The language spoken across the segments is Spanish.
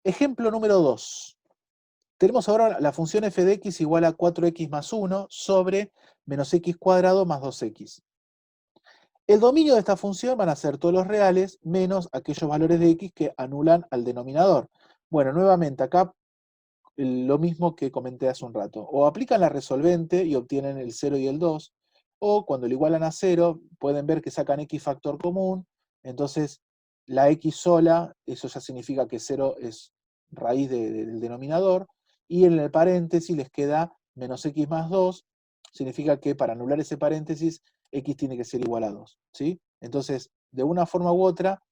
Ejemplo número 2. Tenemos ahora la función f de x igual a 4x más 1 sobre menos x cuadrado más 2x. El dominio de esta función van a ser todos los reales menos aquellos valores de x que anulan al denominador. Bueno, nuevamente acá lo mismo que comenté hace un rato. O aplican la resolvente y obtienen el 0 y el 2, o cuando lo igualan a 0, pueden ver que sacan x factor común, entonces la x sola, eso ya significa que 0 es raíz del denominador, y en el paréntesis les queda menos x más 2, significa que para anular ese paréntesis, x tiene que ser igual a 2, ¿sí? Entonces, de una forma u otra,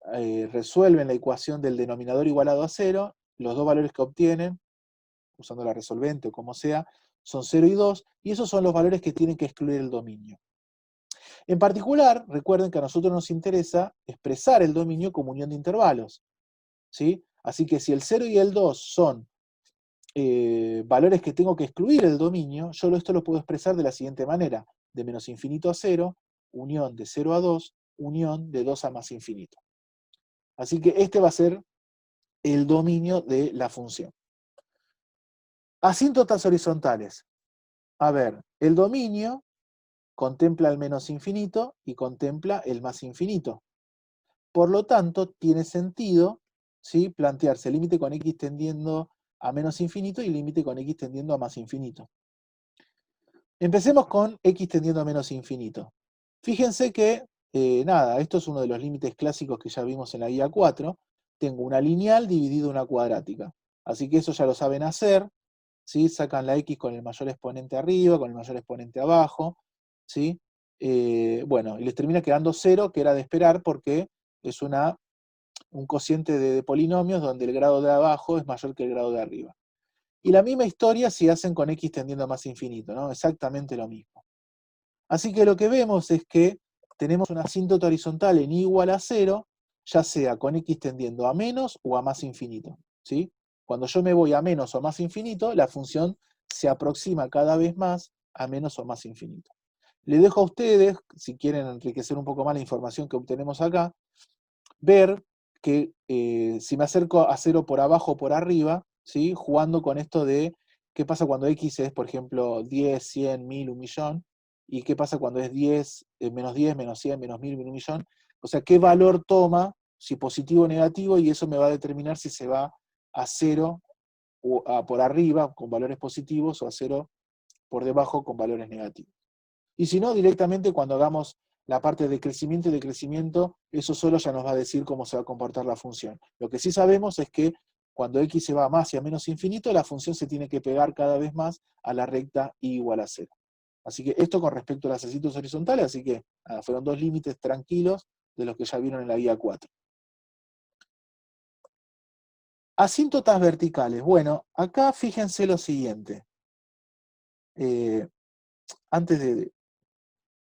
resuelven la ecuación del denominador igualado a 0, los dos valores que obtienen, usando la resolvente o como sea, son 0 y 2, y esos son los valores que tienen que excluir el dominio. En particular, recuerden que a nosotros nos interesa expresar el dominio como unión de intervalos, ¿sí? Así que si el 0 y el 2 son valores que tengo que excluir del dominio, yo esto lo puedo expresar de la siguiente manera: de menos infinito a 0, unión de 0 a 2, unión de 2 a más infinito. Así que este va a ser el dominio de la función. Asíntotas horizontales. A ver, el dominio contempla el menos infinito y contempla el más infinito. Por lo tanto, tiene sentido, ¿sí?, plantearse límite con x tendiendo a menos infinito y límite con x tendiendo a más infinito. Empecemos con x tendiendo a menos infinito. Fíjense que, nada, esto es uno de los límites clásicos que ya vimos en la guía 4. Tengo una lineal dividido una cuadrática. Así que eso ya lo saben hacer, ¿sí? Sacan la x con el mayor exponente arriba, con el mayor exponente abajo, ¿sí? Bueno, y les termina quedando 0, que era de esperar porque es un cociente de polinomios donde el grado de abajo es mayor que el grado de arriba. Y la misma historia si hacen con x tendiendo a más infinito, ¿no? Exactamente lo mismo. Así que lo que vemos es que tenemos una asíntota horizontal en y igual a 0, ya sea con x tendiendo a menos o a más infinito, ¿sí? Cuando yo me voy a menos o más infinito, la función se aproxima cada vez más a menos o más infinito. Les dejo a ustedes, si quieren enriquecer un poco más la información que obtenemos acá, ver que si me acerco a 0 por abajo o por arriba, ¿sí?, jugando con esto de qué pasa cuando x es, por ejemplo, 10, 100, 1000, 1.000.000, y qué pasa cuando es 10, menos 10, menos 100, menos 1000, 1.000.000. O sea, qué valor toma, si positivo o negativo, y eso me va a determinar si se va a 0 o por arriba con valores positivos o a 0 por debajo con valores negativos. Y si no, directamente cuando hagamos la parte de crecimiento y decrecimiento, eso solo ya nos va a decir cómo se va a comportar la función. Lo que sí sabemos es que cuando x se va a más y a menos infinito, la función se tiene que pegar cada vez más a la recta y igual a 0. Así que esto con respecto a las asíntotas horizontales, así que fueron dos límites tranquilos de los que ya vieron en la guía 4. Asíntotas verticales. Bueno, acá fíjense lo siguiente. Antes de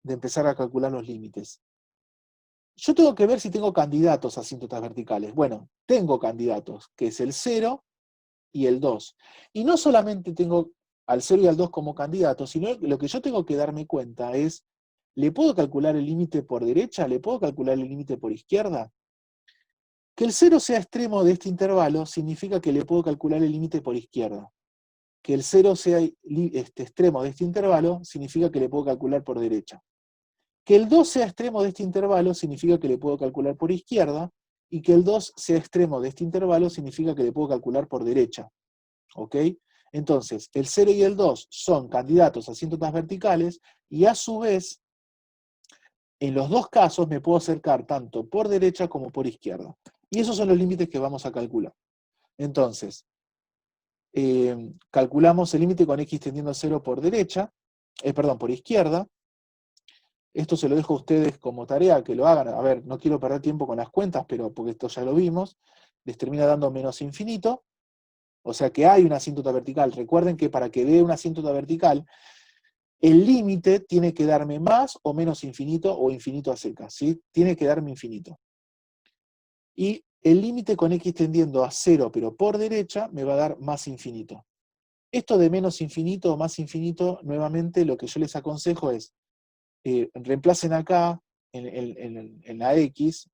empezar a calcular los límites. Yo tengo que ver si tengo candidatos a asíntotas verticales. Bueno, tengo candidatos, que es el 0 y el 2. Y no solamente tengo al 0 y al 2 como candidatos, sino lo que yo tengo que darme cuenta es, ¿le puedo calcular el límite por derecha? ¿Le puedo calcular el límite por izquierda? Que el 0 sea extremo de este intervalo significa que le puedo calcular el límite por izquierda. Que el 0 sea extremo de este intervalo significa que le puedo calcular por derecha. Que el 2 sea extremo de este intervalo significa que le puedo calcular por izquierda, y que el 2 sea extremo de este intervalo significa que le puedo calcular por derecha. ¿Ok? Entonces, el 0 y el 2 son candidatos a asíntotas verticales, y a su vez, en los dos casos me puedo acercar tanto por derecha como por izquierda. Y esos son los límites que vamos a calcular. Entonces, calculamos el límite con x tendiendo a 0 por derecha, perdón, por izquierda. Esto se lo dejo a ustedes como tarea, que lo hagan. A ver, no quiero perder tiempo con las cuentas, pero porque esto ya lo vimos. Les termina dando menos infinito. O sea que hay una asíntota vertical. Recuerden que para que dé una asíntota vertical, el límite tiene que darme más o menos infinito o infinito a secas, ¿sí? Tiene que darme infinito. Y el límite con x tendiendo a 0, pero por derecha, me va a dar más infinito. Esto de menos infinito o más infinito, nuevamente lo que yo les aconsejo es, reemplacen acá en la x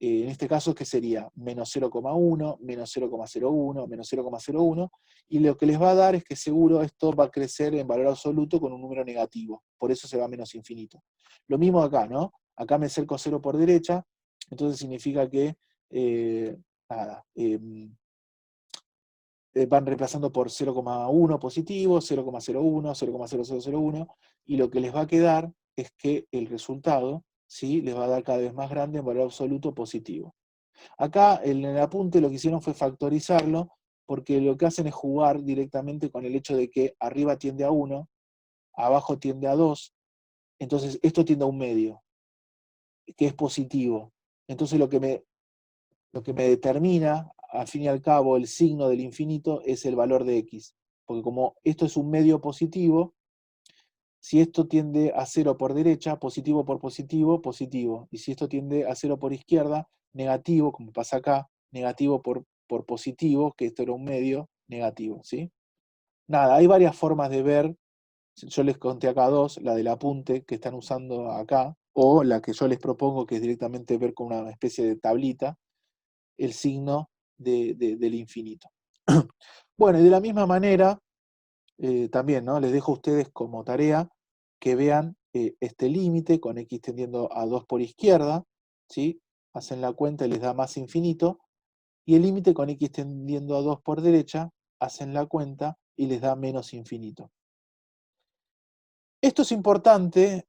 en este caso, ¿qué sería? Menos 0,1, menos 0,01, menos 0,01, y lo que les va a dar es que seguro esto va a crecer en valor absoluto con un número negativo, por eso se va a menos infinito. Lo mismo acá, ¿no? Acá me acerco 0 por derecha, entonces significa que, nada, van reemplazando por 0,1 positivo, 0,01, 0,0001, y lo que les va a quedar es que el resultado, ¿sí?, les va a dar cada vez más grande en valor absoluto positivo. Acá en el apunte lo que hicieron fue factorizarlo, porque lo que hacen es jugar directamente con el hecho de que arriba tiende a 1, abajo tiende a 2, entonces esto tiende a un medio, que es positivo. Entonces lo que me determina, al fin y al cabo, el signo del infinito es el valor de x. Porque como esto es un medio positivo, si esto tiende a 0 por derecha, positivo por positivo, positivo. Y si esto tiende a 0 por izquierda, negativo, como pasa acá, negativo por positivo, que esto era un medio, negativo, ¿sí? Nada, hay varias formas de ver. Yo les conté acá dos, la del apunte que están usando acá, o la que yo les propongo, que es directamente ver con una especie de tablita, el signo del infinito. Bueno, y de la misma manera, también, ¿no?, les dejo a ustedes como tarea que vean este límite con x tendiendo a 2 por izquierda, ¿sí? Hacen la cuenta y les da más infinito, y el límite con x tendiendo a 2 por derecha, hacen la cuenta y les da menos infinito. Esto es importante,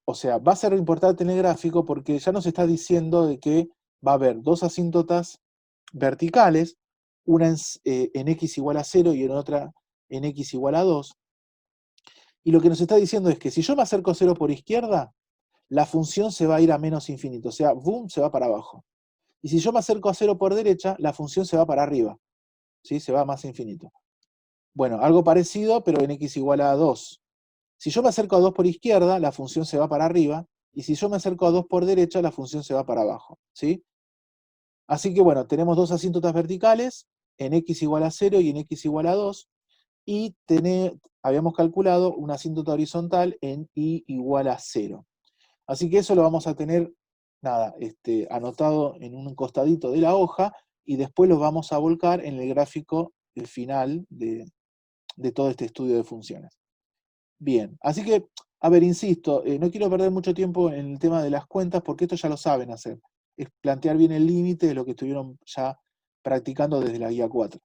o sea, va a ser importante en el gráfico porque ya nos está diciendo de que va a haber dos asíntotas verticales, una en x igual a 0 y en otra en x igual a 2. Y lo que nos está diciendo es que si yo me acerco a 0 por izquierda, la función se va a ir a menos infinito, o sea, boom, se va para abajo. Y si yo me acerco a 0 por derecha, la función se va para arriba, ¿sí? Se va a más infinito. Bueno, algo parecido, pero en x igual a 2. Si yo me acerco a 2 por izquierda, la función se va para arriba, y si yo me acerco a 2 por derecha, la función se va para abajo, ¿sí? Así que bueno, tenemos dos asíntotas verticales, en x igual a 0 y en x igual a 2, y habíamos calculado una asíntota horizontal en y igual a 0. Así que eso lo vamos a tener, nada, anotado en un costadito de la hoja, y después lo vamos a volcar en el gráfico final de todo este estudio de funciones. Bien, así que, a ver, insisto, no quiero perder mucho tiempo en el tema de las cuentas, porque esto ya lo saben hacer. Es plantear bien el límite de lo que estuvieron ya practicando desde la guía 4.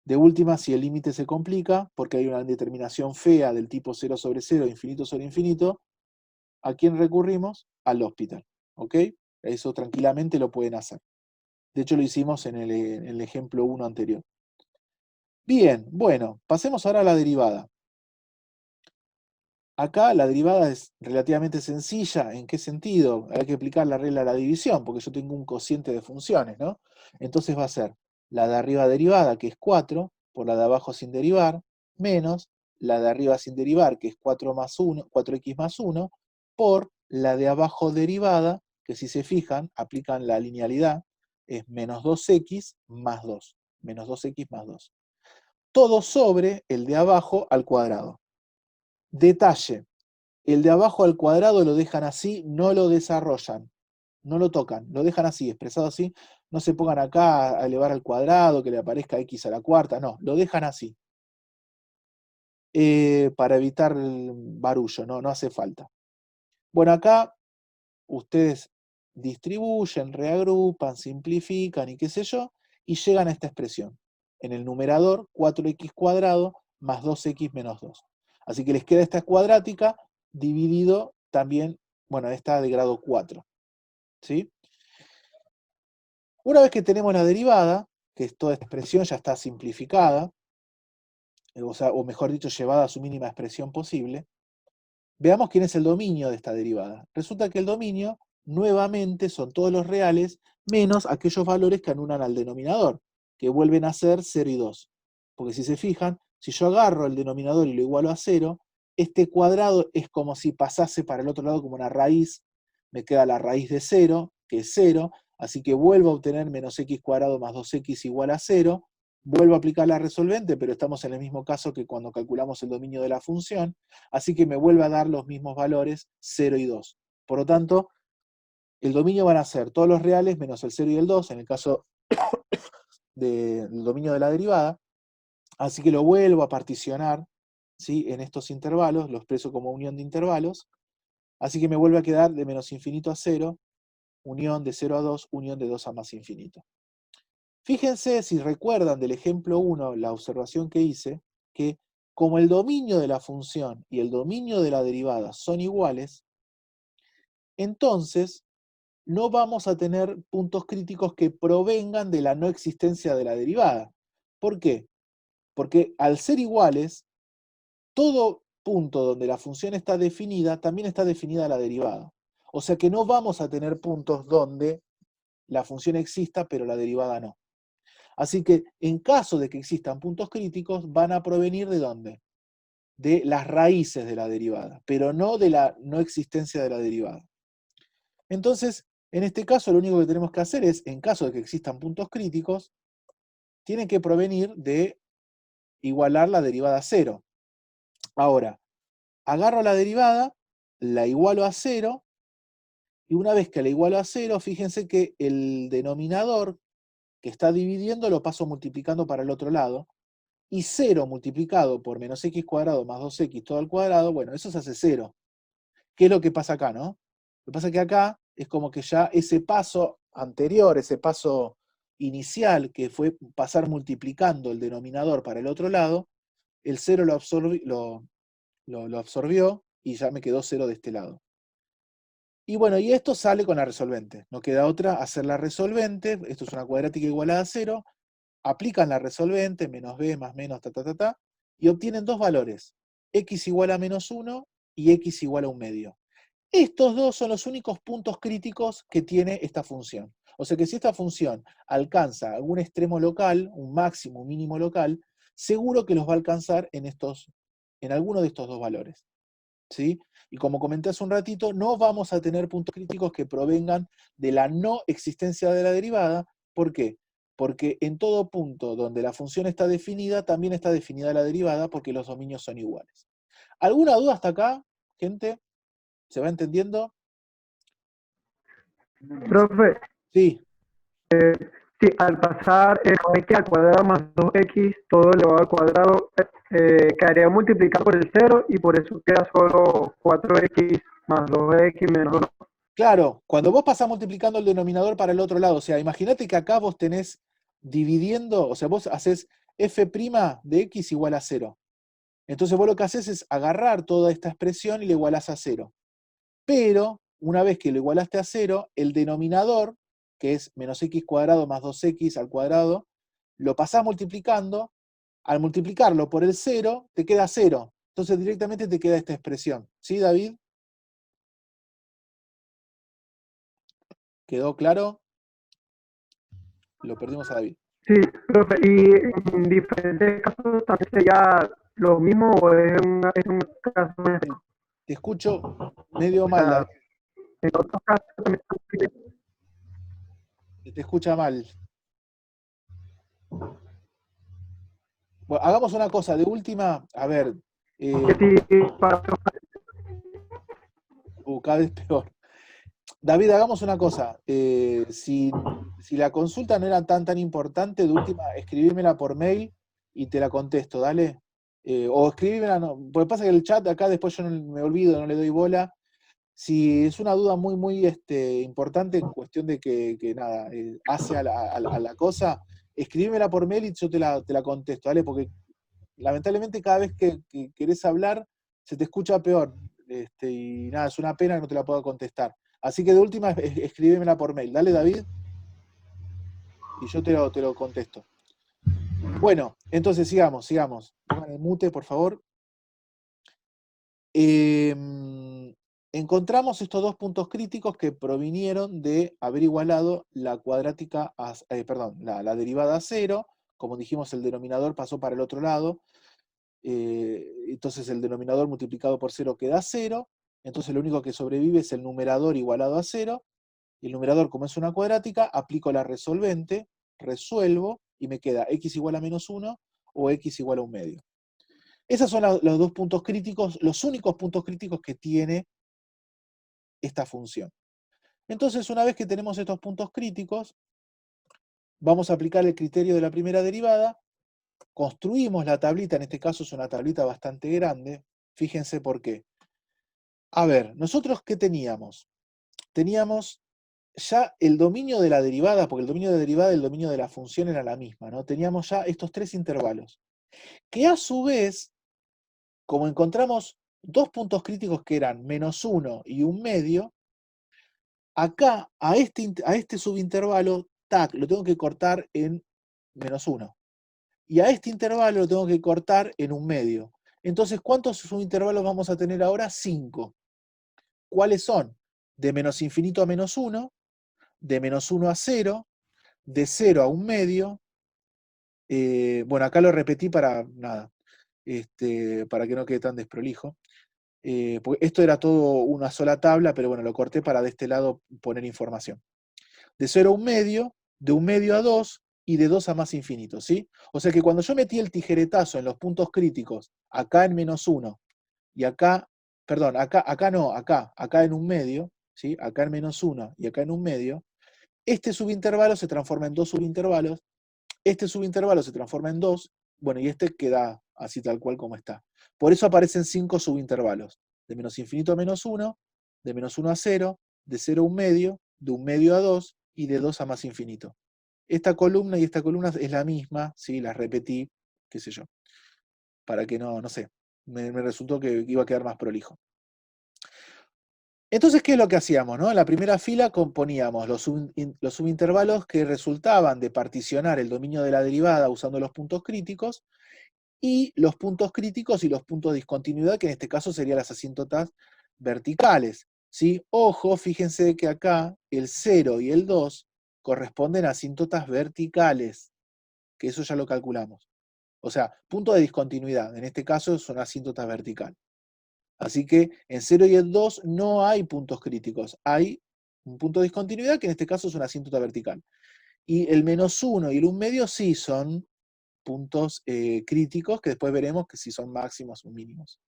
De última, si el límite se complica, porque hay una determinación fea del tipo 0 sobre 0, infinito sobre infinito, ¿a quién recurrimos? Al hospital, ¿ok? Eso tranquilamente lo pueden hacer. De hecho, lo hicimos en el ejemplo 1 anterior. Bien, bueno, pasemos ahora a la derivada. Acá la derivada es relativamente sencilla. ¿En qué sentido? Hay que aplicar la regla de la división, porque yo tengo un cociente de funciones, ¿no? Entonces va a ser la de arriba derivada, que es 4, por la de abajo sin derivar, menos la de arriba sin derivar, que es 4 más 1, 4x más 1, por la de abajo derivada, que si se fijan, aplican la linealidad, es menos 2x más 2, menos 2x más 2. Todo sobre el de abajo al cuadrado. Detalle: el de abajo al cuadrado lo dejan así, no lo desarrollan, no lo tocan, lo dejan así, expresado así. No se pongan acá a elevar al cuadrado, que le aparezca x a la cuarta, no, lo dejan así. Para evitar el barullo, no hace falta. Bueno, acá ustedes distribuyen, reagrupan, simplifican y qué sé yo, y llegan a esta expresión. En el numerador, 4x cuadrado más 2x menos 2. Así que les queda esta cuadrática dividido también, bueno, esta de grado 4. ¿Sí? Una vez que tenemos la derivada, que es toda esta expresión ya está simplificada, o mejor dicho, llevada a su mínima expresión posible, veamos quién es el dominio de esta derivada. Resulta que el dominio, nuevamente, son todos los reales, menos aquellos valores que anulan al denominador, que vuelven a ser 0 y 2. Porque si se fijan, si yo agarro el denominador y lo igualo a 0, este cuadrado es como si pasase para el otro lado como una raíz, me queda la raíz de 0, que es 0, así que vuelvo a obtener menos x cuadrado más 2x igual a 0, vuelvo a aplicar la resolvente, pero estamos en el mismo caso que cuando calculamos el dominio de la función, así que me vuelve a dar los mismos valores 0 y 2. Por lo tanto, El dominio van a ser todos los reales menos el 0 y el 2, en el caso del dominio de la derivada. Así que lo vuelvo a particionar, ¿sí?, en estos intervalos, lo expreso como unión de intervalos. Así que me vuelve a quedar de menos infinito a 0, unión de 0 a 2, unión de 2 a más infinito. Fíjense, si recuerdan del ejemplo 1, la observación que hice, que como el dominio de la función y el dominio de la derivada son iguales, entonces no vamos a tener puntos críticos que provengan de la no existencia de la derivada. ¿Por qué? Porque al ser iguales, todo punto donde la función está definida, también está definida la derivada. O sea que no vamos a tener puntos donde la función exista, pero la derivada no. Así que en caso de que existan puntos críticos, van a provenir ¿de dónde? De las raíces de la derivada, pero no de la no existencia de la derivada. Entonces, en este caso, lo único que tenemos que hacer es, en caso de que existan puntos críticos, tienen que provenir de igualar la derivada a 0. Ahora, agarro la derivada, la igualo a 0, y una vez que la igualo a 0, fíjense que el denominador que está dividiendo lo paso multiplicando para el otro lado, y 0 multiplicado por menos x cuadrado más 2x todo al cuadrado, bueno, eso se hace 0. ¿Qué es lo que pasa acá, no? Lo que pasa es que acá es como que ya ese paso anterior, ese paso inicial, que fue pasar multiplicando el denominador para el otro lado, el 0 lo absorbió y ya me quedó 0 de este lado. Y bueno, y esto sale con la resolvente. No queda otra hacer la resolvente. Esto es una cuadrática igualada a 0. Aplican la resolvente, menos b más menos y obtienen dos valores, x igual a menos 1 y x igual a un medio. Estos dos son los únicos puntos críticos que tiene esta función. O sea que si esta función alcanza algún extremo local, un máximo, un mínimo local, seguro que los va a alcanzar en alguno de estos dos valores, ¿sí? Y como comenté hace un ratito, no vamos a tener puntos críticos que provengan de la no existencia de la derivada. ¿Por qué? Porque en todo punto donde la función está definida, también está definida la derivada porque los dominios son iguales. ¿Alguna duda hasta acá, gente? ¿Se va entendiendo? Profe, Sí, si al pasar x al cuadrado más 2x todo elevado al cuadrado quedaría multiplicado por el 0 y por eso queda solo 4x más 2x menos 1. claro, cuando vos pasás multiplicando el denominador para el otro lado, o sea, imagínate que acá vos tenés dividiendo, o sea, vos haces f' de x igual a 0. Entonces vos lo que haces es agarrar toda esta expresión y le igualás a 0. Pero, una vez que lo igualaste a 0, el denominador, que es menos x cuadrado más 2x al cuadrado, lo pasás multiplicando. Al multiplicarlo por el 0, te queda 0. Entonces directamente te queda esta expresión. ¿Sí, David? ¿Quedó claro? Lo perdimos a David. Sí, profe, y en diferentes casos también sería lo mismo o es un caso Te, te escucho medio o mal, David. sea, en otros casos también Te escucha mal. Bueno, hagamos una cosa. De última, a ver, que eh, si para cada vez peor. David, hagamos una cosa. Si la consulta no era tan importante, de última, escribímela por mail y te la contesto, dale. O escribímela, no, porque pasa que el chat acá después yo me olvido, no le doy bola. Si es una duda muy importante en cuestión de que nada, hace a la cosa, escribímela por mail y yo te la contesto, ¿vale? Porque lamentablemente cada vez que querés hablar se te escucha peor. Y nada, es una pena que no te la pueda contestar. Así que de última, escríbemela por mail. Dale, David, y yo te lo contesto. Bueno, entonces sigamos. Pongan el mute, por favor. Encontramos estos dos puntos críticos que provinieron de haber igualado la cuadrática, perdón, la derivada a 0. Como dijimos, el denominador pasó para el otro lado. Entonces el denominador multiplicado por 0 queda 0. Entonces lo único que sobrevive es el numerador igualado a 0. Y el numerador, como es una cuadrática, aplico la resolvente, resuelvo, y me queda x igual a menos 1 o x igual a un medio. Esos son los dos puntos críticos, los únicos puntos críticos que tiene esta función. Entonces, una vez que tenemos estos puntos críticos, vamos a aplicar el criterio de la primera derivada, construimos la tablita, en este caso es una tablita bastante grande, fíjense por qué. A ver, nosotros ¿qué teníamos? Teníamos ya el dominio de la derivada, porque el dominio de derivada y el dominio de la función era la misma, ¿no? Teníamos ya estos tres intervalos, que a su vez, como encontramos dos puntos críticos que eran -1 y un medio, acá a este subintervalo, tac, lo tengo que cortar en -1. Y a este intervalo lo tengo que cortar en un medio. Entonces, ¿cuántos subintervalos vamos a tener ahora? 5. ¿Cuáles son? De menos infinito a -1, de -1 a 0, de 0 a un medio. Bueno, acá lo repetí para nada, para que no quede tan desprolijo. Porque esto era todo una sola tabla, pero bueno, lo corté para de este lado poner información. De 0 a un medio, de un medio a 2 y de 2 a más infinito, ¿sí? O sea que cuando yo metí el tijeretazo en los puntos críticos, acá en -1 y acá, perdón, acá no, acá en un medio, ¿sí? Acá en -1 y acá en un medio, este subintervalo se transforma en dos subintervalos, este subintervalo se transforma en 2, bueno, y este queda así tal cual como está. Por eso aparecen 5 subintervalos, de menos infinito a -1, de -1 a 0, de 0 a un medio, de un medio a 2 y de 2 a más infinito. Esta columna y esta columna es la misma, ¿sí? Las repetí, qué sé yo, para que no sé, me resultó que iba a quedar más prolijo. Entonces, ¿qué es lo que hacíamos? ¿No? En la primera fila componíamos los subintervalos que resultaban de particionar el dominio de la derivada usando los puntos críticos, y los puntos críticos y los puntos de discontinuidad, que en este caso serían las asíntotas verticales, ¿sí? Ojo, fíjense que acá el 0 y el 2 corresponden a asíntotas verticales, que eso ya lo calculamos. O sea, punto de discontinuidad, en este caso es una asíntota vertical. Así que en 0 y el 2 no hay puntos críticos, hay un punto de discontinuidad, que en este caso es una asíntota vertical. Y el -1 y el 1 medio sí son puntos críticos, que después veremos que si son máximos o mínimos.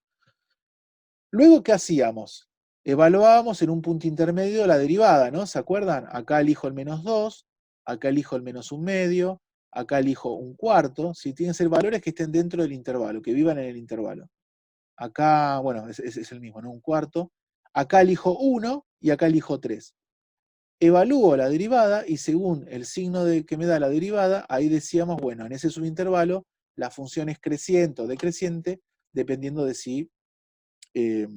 Luego, ¿qué hacíamos? Evaluábamos en un punto intermedio la derivada, ¿no? ¿Se acuerdan? Acá elijo el -2, acá elijo el -1 medio, acá elijo un cuarto, ¿sí? Tienen que ser valores que estén dentro del intervalo, que vivan en el intervalo. Acá, bueno, es el mismo, ¿no? Un cuarto. Acá elijo 1 y acá elijo 3. Evalúo la derivada y según el signo que me da la derivada, ahí decíamos, bueno, en ese subintervalo la función es creciente o decreciente, dependiendo de si eh,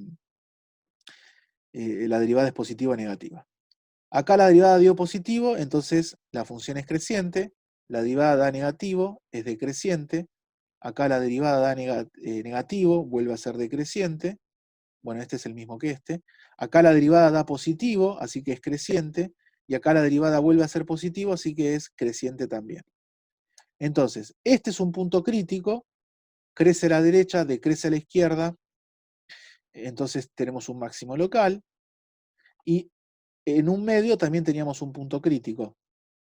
la derivada es positiva o negativa. Acá la derivada dio positivo, entonces la función es creciente, la derivada da negativo, es decreciente, acá la derivada da negativo, vuelve a ser decreciente, bueno, este es el mismo que este, acá la derivada da positivo, así que es creciente, y acá la derivada vuelve a ser positivo, así que es creciente también. Entonces, este es un punto crítico, crece a la derecha, decrece a la izquierda, entonces tenemos un máximo local, y en un medio también teníamos un punto crítico,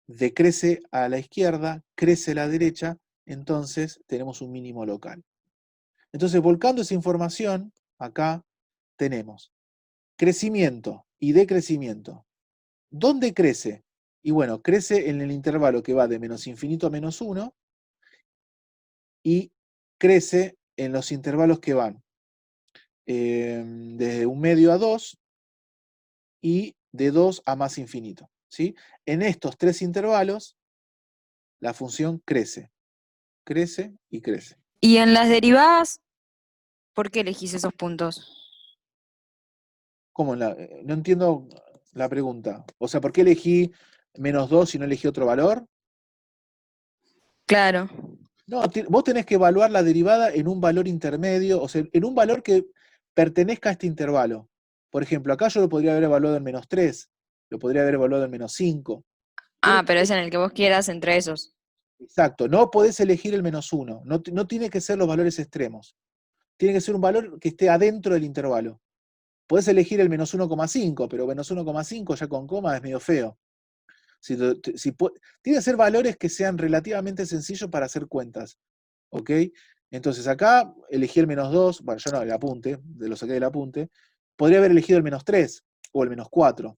decrece a la izquierda, crece a la derecha, entonces tenemos un mínimo local. Entonces, volcando esa información, acá tenemos crecimiento y decrecimiento. ¿Dónde crece? Y bueno, crece en el intervalo que va de menos infinito a -1 y crece en los intervalos que van desde un medio a 2 y de 2 a más infinito, ¿sí? En estos tres intervalos, la función crece, crece y crece. Y en las derivadas, ¿por qué elegís esos puntos? ¿Cómo? No entiendo la pregunta. O sea, ¿por qué elegí -2 y no elegí otro valor? Claro. No, vos tenés que evaluar la derivada en un valor intermedio, o sea, en un valor que pertenezca a este intervalo. Por ejemplo, acá yo lo podría haber evaluado en -3, lo podría haber evaluado en -5. Tiene Ah, que pero ser es en el que vos quieras entre esos. exacto, no podés elegir el -1, no tiene que ser los valores extremos. Tiene que ser un valor que esté adentro del intervalo. Podés elegir el -1,5, pero -1,5 ya con coma es medio feo. Tiene que ser valores que sean relativamente sencillos para hacer cuentas. ¿Ok? Entonces acá elegí el -2, bueno, yo no, el apunte, lo saqué del apunte. Podría haber elegido el -3 o el -4.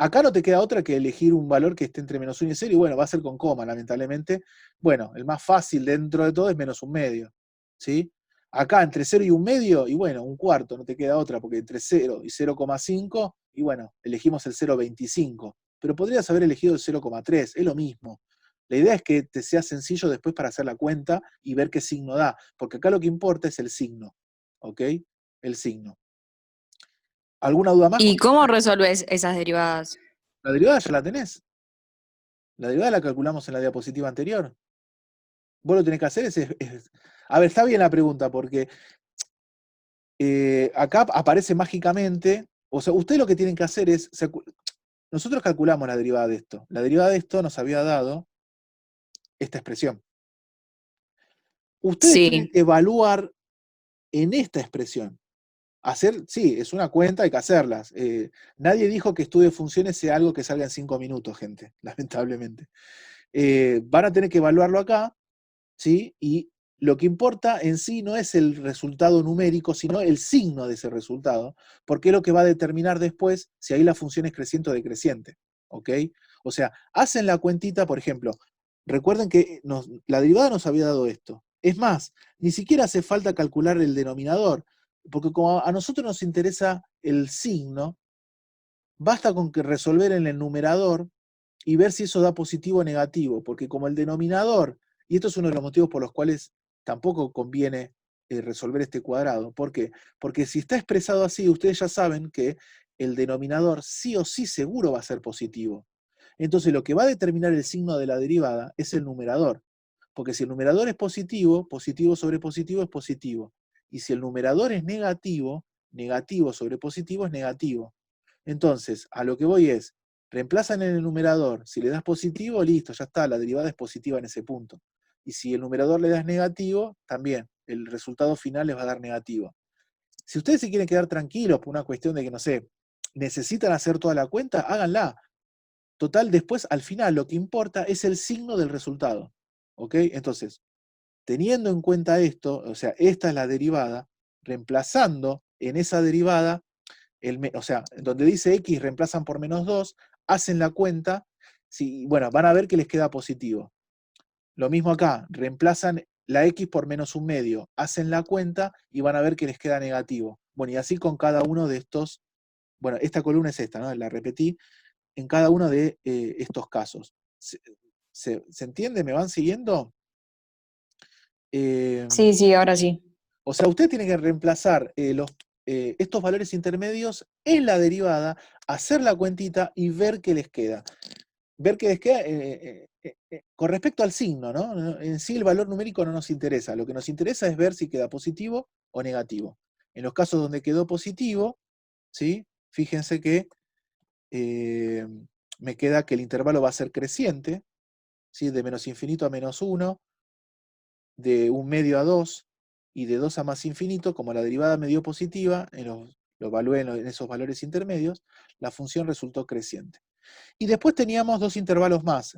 Acá no te queda otra que elegir un valor que esté entre menos 1 y 0, y bueno, va a ser con coma, lamentablemente. Bueno, el más fácil dentro de todo es menos 1/2, ¿sí? Acá entre 0 y 1/2, y bueno, 1/4, no te queda otra, porque entre 0 y 0,5, y bueno, elegimos el 0,25. Pero podrías haber elegido el 0,3, es lo mismo. La idea es que te sea sencillo después para hacer la cuenta y ver qué signo da, porque acá lo que importa es el signo, ¿ok? El signo. ¿Alguna duda más? ¿Y cómo resolves esas derivadas? La derivada ya la tenés. La derivada la calculamos en la diapositiva anterior. Vos lo tenés que hacer A ver, está bien la pregunta, porque acá aparece mágicamente. O sea, ustedes lo que tienen que hacer es. Nosotros calculamos la derivada de esto. La derivada de esto nos había dado esta expresión. Ustedes tienen Sí, que evaluar en esta expresión. Sí, es una cuenta, hay que hacerlas. Nadie dijo que estudio de funciones sea algo que salga en 5 minutos, gente, lamentablemente. Van a tener que evaluarlo acá, ¿sí? Y lo que importa en sí no es el resultado numérico, sino el signo de ese resultado, porque es lo que va a determinar después si ahí la función es creciente o decreciente, ¿ok? O sea, hacen la cuentita, por ejemplo, recuerden que la derivada nos había dado esto. Es más, ni siquiera hace falta calcular el denominador, porque como a nosotros nos interesa el signo, basta con que resolver en el numerador y ver si eso da positivo o negativo, porque como el denominador, y esto es uno de los motivos por los cuales tampoco conviene resolver este cuadrado. ¿Por qué? Porque si está expresado así, ustedes ya saben que el denominador sí o sí seguro va a ser positivo. Entonces lo que va a determinar el signo de la derivada es el numerador. Porque si el numerador es positivo, positivo sobre positivo es positivo. Y si el numerador es negativo, negativo sobre positivo es negativo. Entonces, a lo que voy es, reemplazan en el numerador, si le das positivo, listo, ya está, la derivada es positiva en ese punto. Y si el numerador le das negativo, también, el resultado final les va a dar negativo. Si ustedes se quieren quedar tranquilos por una cuestión de que, no sé, necesitan hacer toda la cuenta, háganla. Total, después, al final, lo que importa es el signo del resultado. ¿Ok? Entonces, teniendo en cuenta esto, o sea, esta es la derivada, reemplazando en esa derivada o sea, donde dice X reemplazan por -2, hacen la cuenta, bueno, van a ver que les queda positivo. Lo mismo acá, reemplazan la X por -1/2, hacen la cuenta y van a ver que les queda negativo. Bueno, y así con cada uno de estos, bueno, esta columna es esta, ¿no? La repetí, en cada uno de estos casos. ¿Se entiende? ¿Me van siguiendo? Eh, sí, sí, ahora sí. O sea, usted tiene que reemplazar estos valores intermedios en la derivada, hacer la cuentita y ver qué les queda. Ver qué les queda con respecto al signo, ¿no? En sí el valor numérico no nos interesa. Lo que nos interesa es ver si queda positivo o negativo. En los casos donde quedó positivo, ¿sí? Fíjense que eh, me queda que el intervalo va a ser creciente, ¿sí? De menos infinito a -1, de 1/2 a 2 y de 2 a más infinito, como la derivada me dio positiva, lo evalué en esos valores intermedios, la función resultó creciente. Y después teníamos dos intervalos más,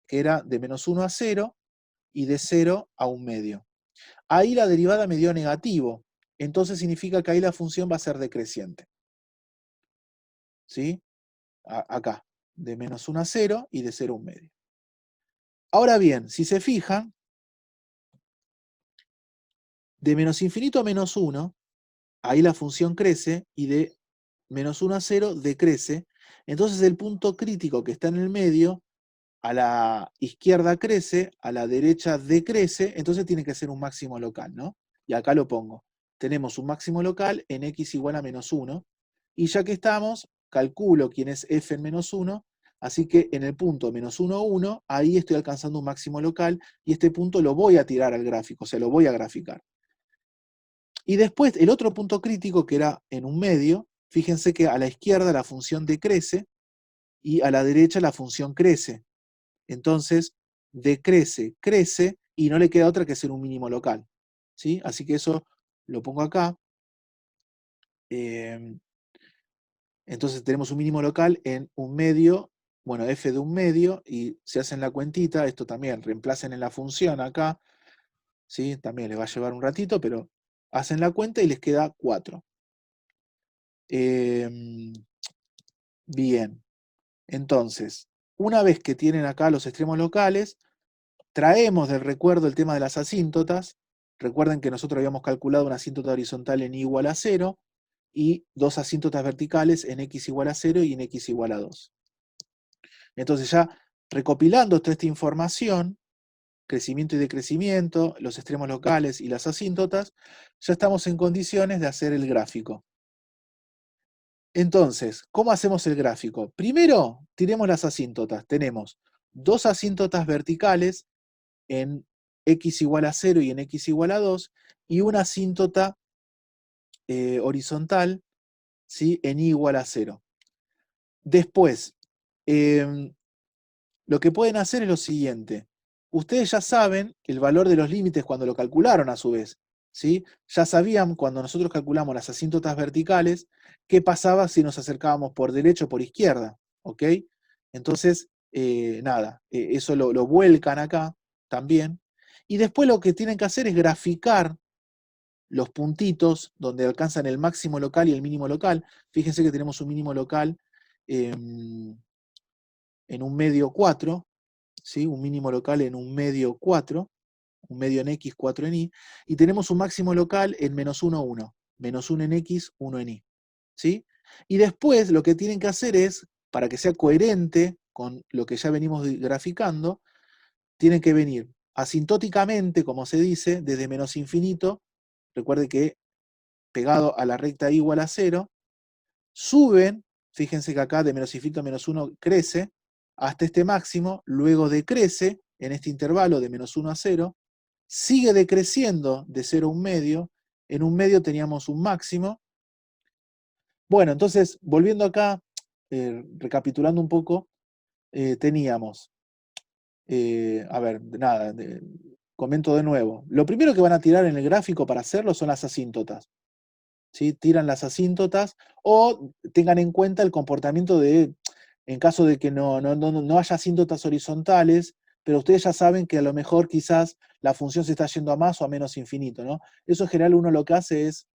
que era de -1 a 0 y de 0 a 1/2. Ahí la derivada me dio negativo, entonces significa que ahí la función va a ser decreciente. ¿Sí? Acá, de -1 a 0 y de 0 a 1/2. Ahora bien, si se fijan, de menos infinito a -1, ahí la función crece y de -1 a 0 decrece. Entonces el punto crítico que está en el medio, a la izquierda crece, a la derecha decrece, entonces tiene que ser un máximo local, ¿no? Y acá lo pongo. Tenemos un máximo local en x igual a -1, y ya que estamos, calculo quién es f en -1, así que en el punto -1, 1, ahí estoy alcanzando un máximo local, y este punto lo voy a tirar al gráfico, o sea, lo voy a graficar. Y después el otro punto crítico, que era en un medio, fíjense que a la izquierda la función decrece y a la derecha la función crece. Entonces, decrece, crece y no le queda otra que ser un mínimo local. ¿Sí? Así que eso lo pongo acá. Entonces tenemos un mínimo local en un medio, bueno, f de un medio, y se hacen la cuentita, esto también, reemplacen en la función acá, ¿sí? También les va a llevar un ratito, pero hacen la cuenta y les queda 4. Bien. Entonces, una vez que tienen acá los extremos locales, traemos del recuerdo el tema de las asíntotas. Recuerden que nosotros habíamos calculado una asíntota horizontal en y igual a 0 y dos asíntotas verticales en x igual a 0 y en x igual a 2. Entonces ya recopilando toda esta información, crecimiento y decrecimiento, los extremos locales y las asíntotas, ya estamos en condiciones de hacer el gráfico. Entonces, ¿cómo hacemos el gráfico? Primero, tiremos las asíntotas. Tenemos dos asíntotas verticales en x igual a 0 y en x igual a 2, y una asíntota horizontal, ¿sí?, en y igual a 0. Después, lo que pueden hacer es lo siguiente. Ustedes ya saben el valor de los límites cuando lo calcularon a su vez, ¿sí? Ya sabían cuando nosotros calculamos las asíntotas verticales qué pasaba si nos acercábamos por derecha o por izquierda, ¿ok? Entonces, nada, eso lo vuelcan acá también. Y después lo que tienen que hacer es graficar los puntitos donde alcanzan el máximo local y el mínimo local. Fíjense que tenemos un mínimo local en un medio 4, ¿sí? Un mínimo local en un medio 4, un medio en x, 4 en y, y tenemos un máximo local en menos 1, 1, menos 1 en x, 1 en y, ¿sí? Y después lo que tienen que hacer es, para que sea coherente con lo que ya venimos graficando, tienen que venir asintóticamente, como se dice, desde menos infinito, recuerde que pegado a la recta y igual a 0, suben, fíjense que acá de menos infinito a menos 1 crece, hasta este máximo, luego decrece en este intervalo de menos 1 a 0, sigue decreciendo de 0 a un medio, en un medio teníamos un máximo. Bueno, entonces, volviendo acá, recapitulando un poco, teníamos, a ver, nada, comento de nuevo. Lo primero que van a tirar en el gráfico para hacerlo son las asíntotas. ¿Sí? Tiran las asíntotas, o tengan en cuenta el comportamiento de, en caso de que no haya asíntotas horizontales, pero ustedes ya saben que a lo mejor quizás la función se está yendo a más o a menos infinito, ¿no? Eso en general uno lo que hace es,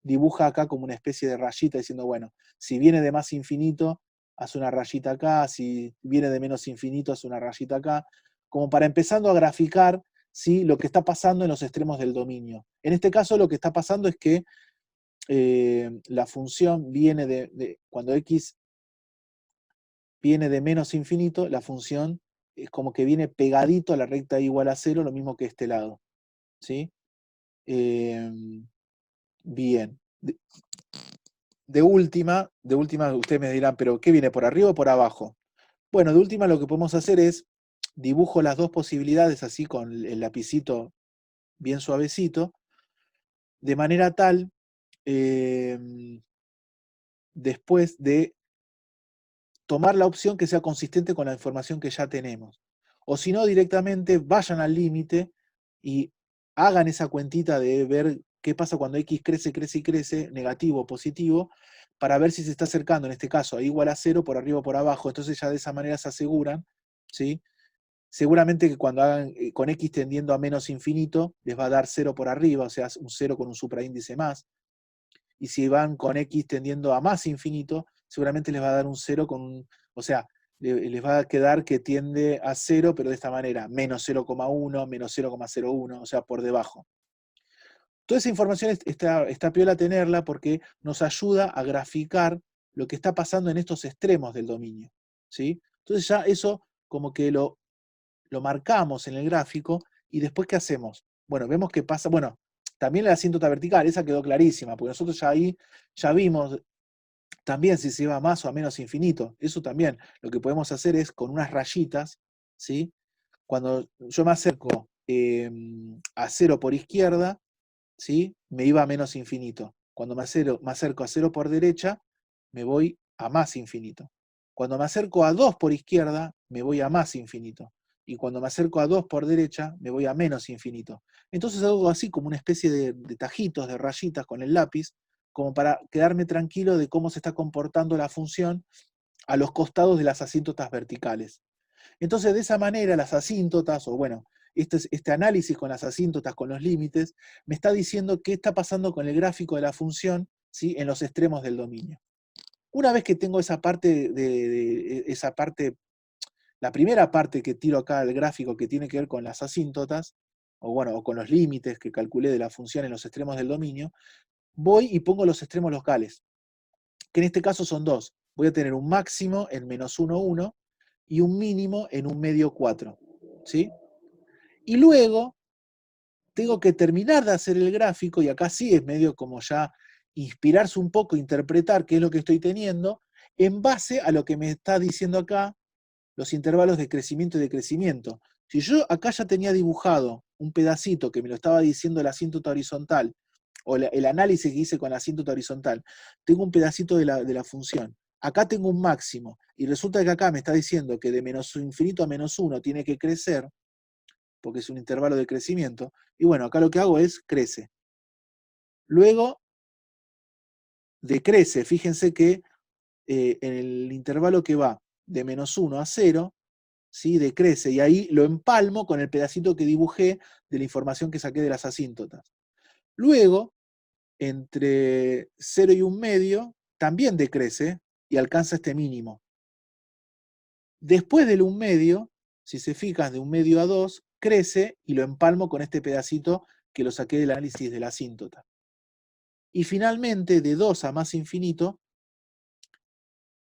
dibuja acá como una especie de rayita diciendo, bueno, si viene de más infinito, hace una rayita acá, si viene de menos infinito, hace una rayita acá, como para empezando a graficar, ¿sí?, lo que está pasando en los extremos del dominio. En este caso lo que está pasando es que la función viene cuando x viene de menos infinito, la función es como que viene pegadito a la recta igual a 0, lo mismo que este lado, ¿sí? Bien. De última, ustedes me dirán, ¿pero qué viene, por arriba o por abajo? Bueno, de última lo que podemos hacer es, dibujo las dos posibilidades así con el lapicito bien suavecito, de manera tal, después de tomar la opción que sea consistente con la información que ya tenemos. O si no, directamente vayan al límite y hagan esa cuentita de ver qué pasa cuando x crece, crece y crece, negativo o positivo, para ver si se está acercando, en este caso, a igual a 0 por arriba o por abajo. Entonces ya de esa manera se aseguran, ¿sí? Seguramente que cuando hagan con x tendiendo a menos infinito, les va a dar 0 por arriba, o sea, un 0 con un supraíndice más. Y si van con x tendiendo a más infinito, seguramente les va a dar un 0 con un, o sea, les va a quedar que tiende a 0, pero de esta manera, menos 0,1, menos 0,01, o sea, por debajo. Toda esa información está piola tenerla porque nos ayuda a graficar lo que está pasando en estos extremos del dominio, ¿sí? Entonces ya eso como que lo marcamos en el gráfico, y después ¿qué hacemos? Bueno, vemos qué pasa, bueno, también la asíntota vertical, esa quedó clarísima, porque nosotros ya ahí ya vimos también si se va a más o a menos infinito. Eso también, lo que podemos hacer es con unas rayitas, ¿sí? Cuando yo me acerco a 0 por izquierda, ¿sí?, me iba a menos infinito. Cuando me acerco a 0 por derecha, me voy a más infinito. Cuando me acerco a 2 por izquierda, me voy a más infinito. Y cuando me acerco a 2 por derecha, me voy a menos infinito. Entonces hago así como una especie de tajitos, de rayitas con el lápiz, como para quedarme tranquilo de cómo se está comportando la función a los costados de las asíntotas verticales. Entonces, de esa manera, las asíntotas, o bueno, este análisis con las asíntotas, con los límites, me está diciendo qué está pasando con el gráfico de la función, ¿sí?, en los extremos del dominio. Una vez que tengo esa parte, la primera parte que tiro acá del gráfico que tiene que ver con las asíntotas, o bueno, o con los límites que calculé de la función en los extremos del dominio, voy y pongo los extremos locales, que en este caso son dos. Voy a tener un máximo en -1, 1 y un mínimo en un medio 4, ¿sí? Y luego tengo que terminar de hacer el gráfico, y acá sí es medio como ya inspirarse un poco, interpretar qué es lo que estoy teniendo, en base a lo que me está diciendo acá los intervalos de crecimiento y decrecimiento. Si yo acá ya tenía dibujado un pedacito que me lo estaba diciendo la asíntota horizontal, o el análisis que hice con la asíntota horizontal, tengo un pedacito de la función. Acá tengo un máximo, y resulta que acá me está diciendo que de menos infinito a -1 tiene que crecer, porque es un intervalo de crecimiento, y bueno, acá lo que hago es crece. Luego decrece, fíjense que en el intervalo que va de -1 a 0, ¿sí? Decrece, y ahí lo empalmo con el pedacito que dibujé de la información que saqué de las asíntotas. Luego, entre 0 y 1 medio, también decrece y alcanza este mínimo. Después del 1 medio, si se fijan, de 1 medio a 2, crece y lo empalmo con este pedacito que lo saqué del análisis de la asíntota. Y finalmente, de 2 a más infinito,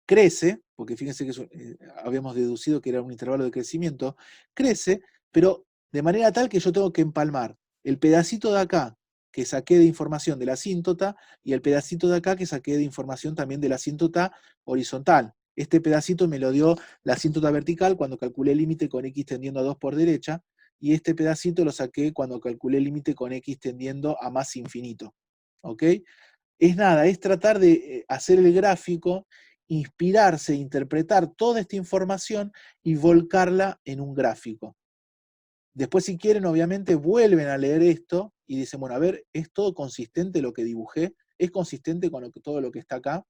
crece, porque fíjense que habíamos deducido que era un intervalo de crecimiento, crece, pero de manera tal que yo tengo que empalmar el pedacito de acá que saqué de información de la asíntota y el pedacito de acá que saqué de información también de la asíntota horizontal. Este pedacito me lo dio la asíntota vertical cuando calculé el límite con x tendiendo a 2 por derecha, y este pedacito lo saqué cuando calculé el límite con x tendiendo a más infinito. ¿Ok? Es nada, es tratar de hacer el gráfico, inspirarse, interpretar toda esta información y volcarla en un gráfico. Después, si quieren, obviamente, vuelven a leer esto y dicen, bueno, a ver, ¿es todo consistente lo que dibujé? ¿Es consistente con todo lo que está acá?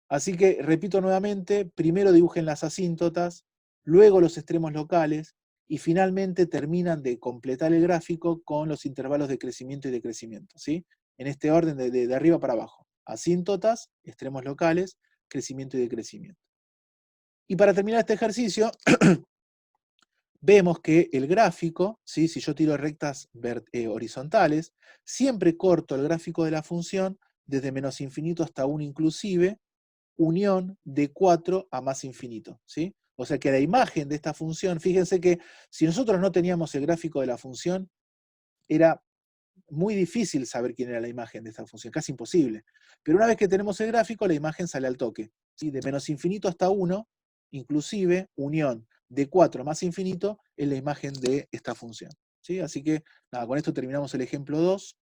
Así que, repito nuevamente, primero dibujen las asíntotas, luego los extremos locales, y finalmente terminan de completar el gráfico con los intervalos de crecimiento y decrecimiento, ¿sí? En este orden de arriba para abajo. Asíntotas, extremos locales, crecimiento y decrecimiento. Y para terminar este ejercicio, vemos que el gráfico, ¿sí? Si yo tiro rectas horizontales, siempre corto el gráfico de la función desde menos infinito hasta 1 inclusive, unión de 4 a más infinito, ¿sí? O sea que la imagen de esta función, fíjense que si nosotros no teníamos el gráfico de la función, era muy difícil saber quién era la imagen de esta función, casi imposible. Pero una vez que tenemos el gráfico, la imagen sale al toque, ¿sí? De menos infinito hasta 1, inclusive, unión de 4 más infinito es la imagen de esta función, ¿sí? Así que, nada, con esto terminamos el ejemplo 2.